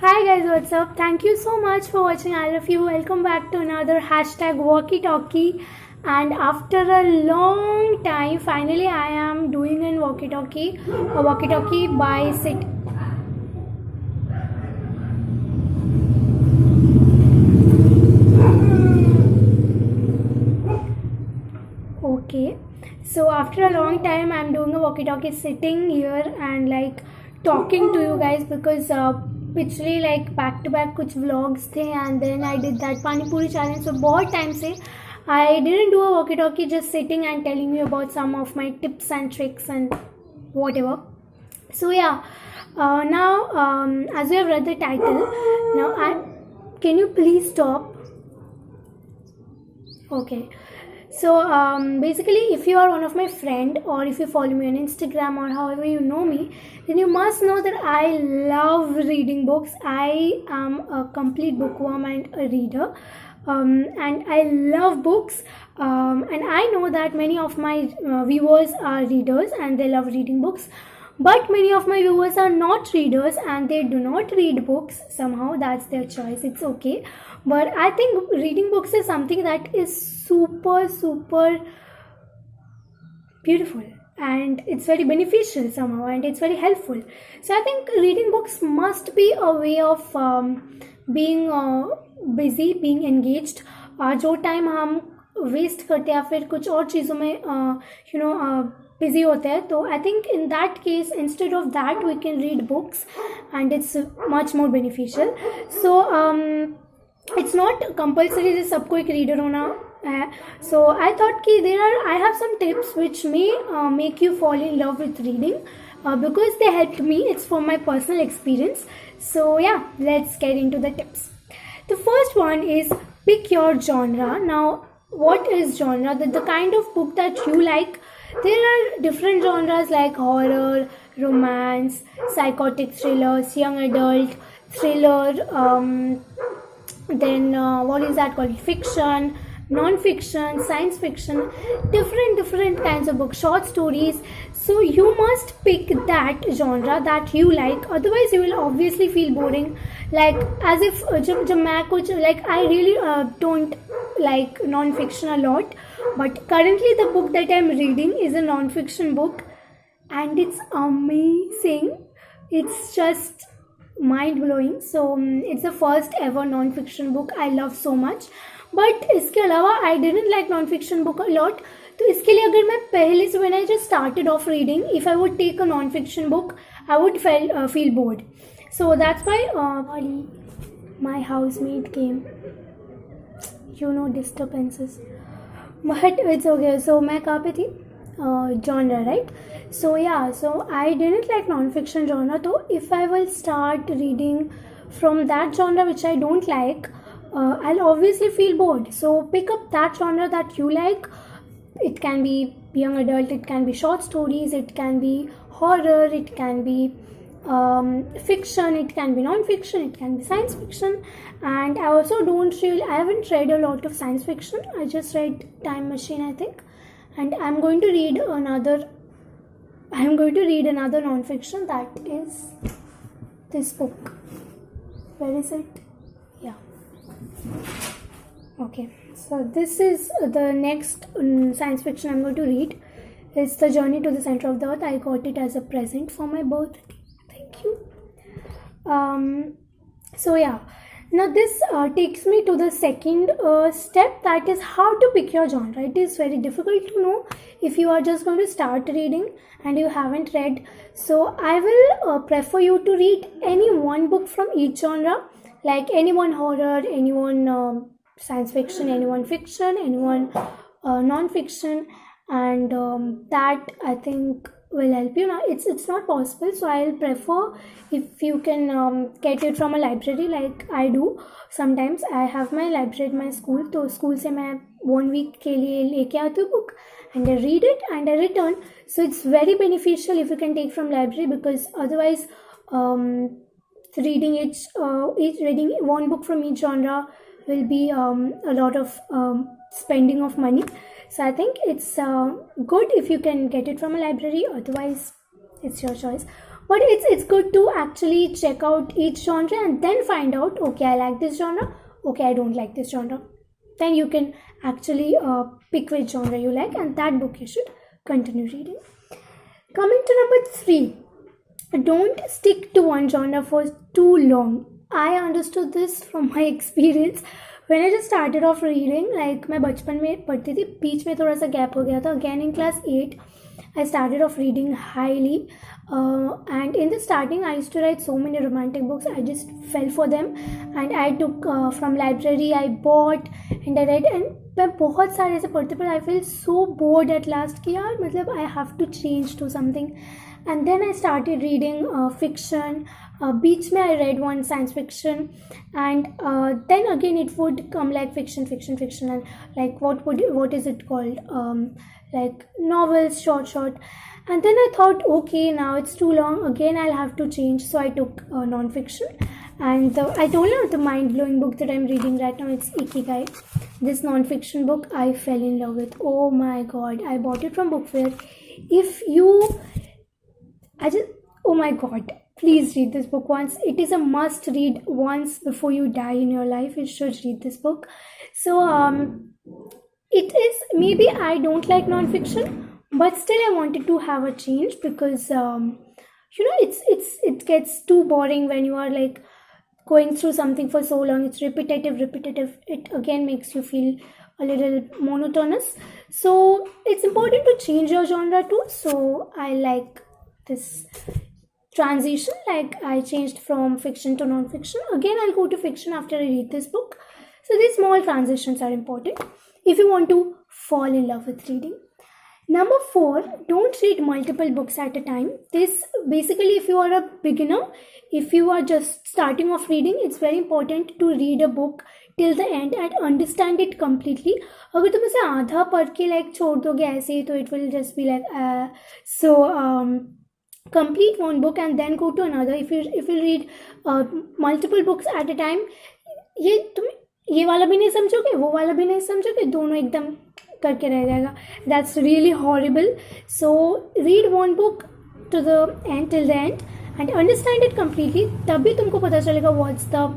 Hi guys, what's up? Thank you so much for watching. I love you. Welcome back to another hashtag walkie talkie. And after a long time, finally I am doing a walkie talkie by sit. Okay, so after a long time, I'm doing a walkie talkie sitting here and like talking to you guys because पिछले like back to back कुछ vlogs थे and then I did that pani puri challenge. So बहुत time से I didn't do a walkie talkie, just sitting and telling you about some of my tips and tricks and whatever. So yeah, now as you have read the title, now can you please stop? Okay. So basically, if you are one of my friend or if you follow me on Instagram or however you know me, then you must know that I love reading books. I am a complete bookworm and a reader. And I love books. And I know that many of my viewers are readers and they love reading books. But many of my viewers are not readers and they do not read books. Somehow that's their choice. It's okay. But I think reading books is something that is super beautiful and it's very beneficial somehow and it's very helpful. So I think reading books must be a way of being busy, being engaged. जो time हम waste करते हैं या फिर कुछ और चीज़ों में busy होते हैं, तो I think in that case instead of that we can read books and it's much more beneficial. So it's not compulsory सबको एक रीडर होना है. सो आई थॉट कि there are I have some tips which may make you fall in love with reading because they helped me. It's from my personal experience. So yeah, let's get into the tips. The first one is pick your genre. Now, what is genre? The kind of book that you like. There are different genres like horror, romance, psychotic thrillers, young adult thriller, then what is that called? Fiction, non-fiction, science fiction, different kinds of books, short stories. So you must pick that genre that you like, otherwise you will obviously feel boring, like as if जब मैं कुछ like I really don't like non-fiction a lot, but currently the book that I'm reading is a non-fiction book and it's amazing. It's just mind-blowing. So it's the first ever non-fiction book I love so much. But इसके अलावा I didn't like non fiction book lot. तो इसके लिए अगर मैं पहले से when I just started off reading, if I would take a non fiction book I would feel bored. So that's why my housemate came, you know disturbances, but it's okay. So मैं कहाँ पे थी? genre, right? So yeah, so I didn't like non-fiction genre. So if I will start reading from that genre which I don't like, I'll obviously feel bored. So pick up that genre that you like. It can be young adult, it can be short stories, it can be horror, it can be fiction, it can be non-fiction, it can be science fiction. And I also I haven't read a lot of science fiction. I just read Time Machine, I think. And I'm going to read another non-fiction, that is this book. Where is it? Yeah. Okay, so this is the next science fiction I'm going to read. It's The Journey to the Center of the Earth. I got it as a present for my birthday. Thank you. So yeah, now this takes me to the second step, that is how to pick your genre. It is very difficult to know if you are just going to start reading and you haven't read. So I will prefer you to read any one book from each genre, like anyone horror, anyone science fiction, anyone fiction, anyone non-fiction, and that I think will help you. Now it's not possible, so I'll prefer if you can get it from a library like I do. Sometimes I have my library at my school, तो school से मैं 1 week के लिए लेके आती हूँ book and I read it and I return. So it's very beneficial if you can take from library, because otherwise reading reading one book from each genre will be a lot of spending of money. So I think it's good if you can get it from a library, otherwise it's your choice. But it's good to actually check out each genre and then find out, okay, I like this genre, okay, I don't like this genre. Then you can actually pick which genre you like, and that book you should continue reading. Coming to number 3, don't stick to one genre for too long. I understood this from my experience. When I just started off reading, like मैं बचपन में पढ़ती थी, बीच में थोड़ा सा gap हो गया था. Again in class 8, I started off reading highly. And in the starting, I used to write so many romantic books. I just fell for them, and I took from library. I bought and I read, and मैं बहुत सारे ऐसे पढ़ते पढ़ते I feel so bored at last कि यार मतलब I have to change to something. And then I started reading fiction. Beach mein I read one science fiction, and then again it would come like fiction, and like what is it called? Like novels, short. And then I thought, okay, now it's too long. Again, I'll have to change. So I took non-fiction. And I told you the mind-blowing book that I'm reading right now, it's Ikigai. This non-fiction book I fell in love with. Oh my god, I bought it from Book Fair. Oh my god, please read this book once. It is a must read once before you die in your life. You should read this book. So it is, maybe I don't like non-fiction, but still I wanted to have a change because it gets too boring when you are like going through something for so long. It's repetitive. It again makes you feel a little monotonous. So it's important to change your genre too. So I like this transition, like I changed from fiction to non-fiction. Again, I'll go to fiction after I read this book. So these small transitions are important if you want to fall in love with reading. Number 4, don't read multiple books at a time. This basically, if you are a beginner, if you are just starting off reading, it's very important to read a book till the end and understand it completely. अगर तुम इसे आधा पढ़ के like छोड़ दोगे ऐसे, तो it will just be like complete one book and then go to another. If you read multiple books at a time, ये वाला भी नहीं समझोगे, वो वाला भी नहीं समझोगे, दोनों एकदम करके रह जाएगा. That's really horrible. So read one book to the end, till the end, and understand it completely. तभी तुमको पता चलेगा what's the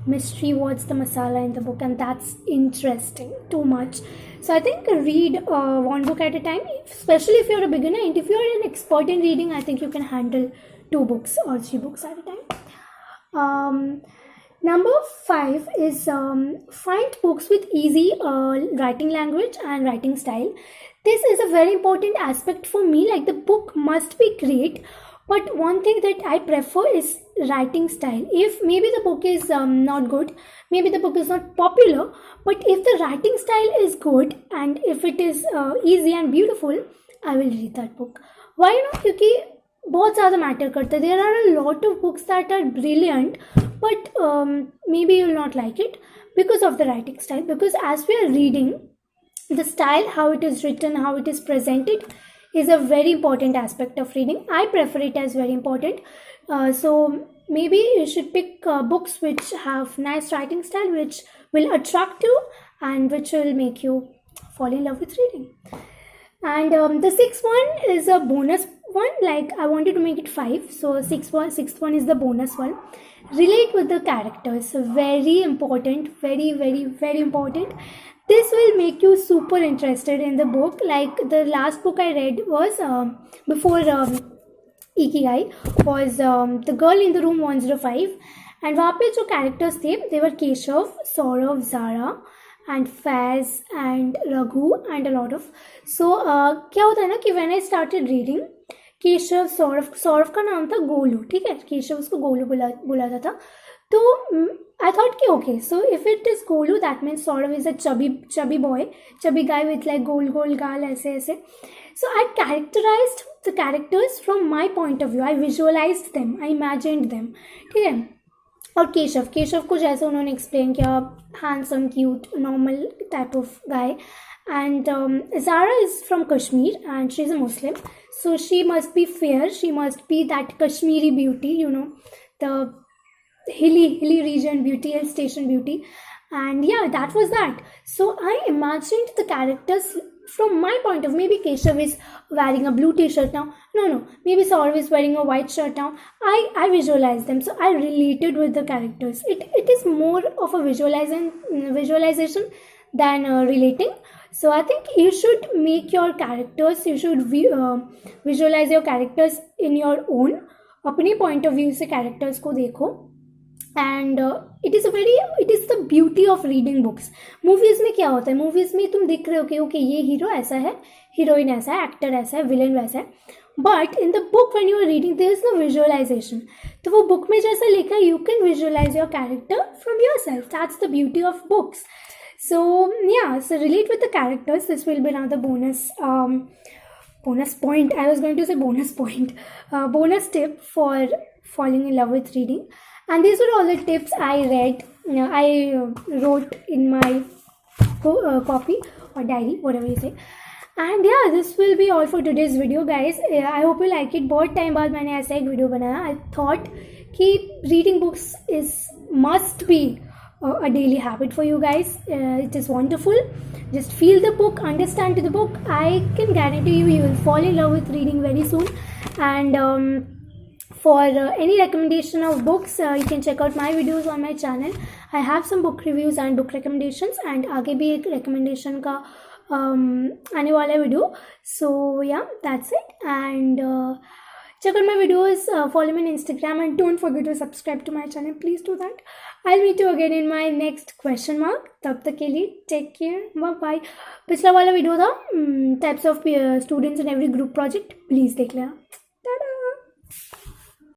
mystery, what's the masala in the book, and that's interesting too much. So I think read one book at a time, especially if you're a beginner. And if you're an expert in reading, I think you can handle 2 books or 3 books at a time. Number 5 is find books with easy writing language and writing style. This is a very important aspect for me. Like, the book must be great, but one thing that I prefer is writing style. If maybe the book is not good, maybe the book is not popular, but if the writing style is good and if it is easy and beautiful, I will read that book. Why not? Because बहुत ज़्यादा matter करता है. There are a lot of books that are brilliant, but maybe you will not like it because of the writing style. Because as we are reading, the style, how it is written, how it is presented, is a very important aspect of reading. I prefer it as very important. So maybe you should pick books which have nice writing style, which will attract you and which will make you fall in love with reading. And the 6th one is a bonus one. Like, I wanted to make it 5, so 6th one is the bonus one. Relate with the characters. Very important, very, very, very important. This will make you super interested in the book. Like, the last book I read was before Ikigai was The Girl in the Room 105, and वहाँ पे जो characters थे, they were Keshav, Saurav, Zara, and Faz and Raghu and a lot of. So क्या होता है ना कि when I started reading, Keshav Saurabh का नाम था गोलू, ठीक है, केशव उसको गोलू बुलाता था. तो I thought कि okay, so if it is Golu, that means Saurav is a chubby boy, chubby guy with like गोल गाल ऐसे. So I characterized the characters from my point of view. I visualized them, I imagined them, ठीक है. और केशव को जैसे उन्होंने explain किया, handsome, cute, normal type of guy. And Zara is from Kashmir and she's a Muslim, so she must be fair, she must be that Kashmiri beauty, you know, the hilly region beauty, hill station beauty. And yeah, that was that. So I imagined the characters from my point of view, maybe Keshav is wearing a blue t-shirt now. No, maybe Saurav is wearing a white shirt now. I visualize them, so I related with the characters. It is more of a visualization than relating. So I think you should make your characters, you should visualize your characters in your own, अपने point of view से characters को देखो. And it is the beauty of reading books. Movies में क्या होता है, movies में तुम देख रहे हो कि ओके ये हीरो ऐसा है, हीरोइन ऐसा है, एक्टर ऐसा है, विलन वैसा है. But in the book when you are reading there is no visualisation. तो वो बुक में जैसा लिखा है, you can visualise your character from yourself. That's the beauty of books. So yeah, so relate with the characters. This will be another bonus point. I was going to say bonus point. Bonus tip for falling in love with reading. And these were all the tips I read. I wrote in my copy or diary, whatever you say. And yeah, this will be all for today's video, guys. I hope you like it. बहुत time बाद मैंने ऐसा एक video बनाया. I thought कि reading books must be a daily habit for you guys. It is wonderful. Just feel the book, understand the book. I can guarantee you will fall in love with reading very soon. And for any recommendation of books, you can check out my videos on my channel. I have some book reviews and book recommendations, and आगे भी एक recommendation का आने वाला video. So yeah, that's it. And check out my videos, follow me on Instagram, and don't forget to subscribe to my channel. Please do that. I'll meet you again in my next question mark. तब तक के लिए take care. Bye bye. पिछला वाला video था types of students in every group project. Please देख लेना.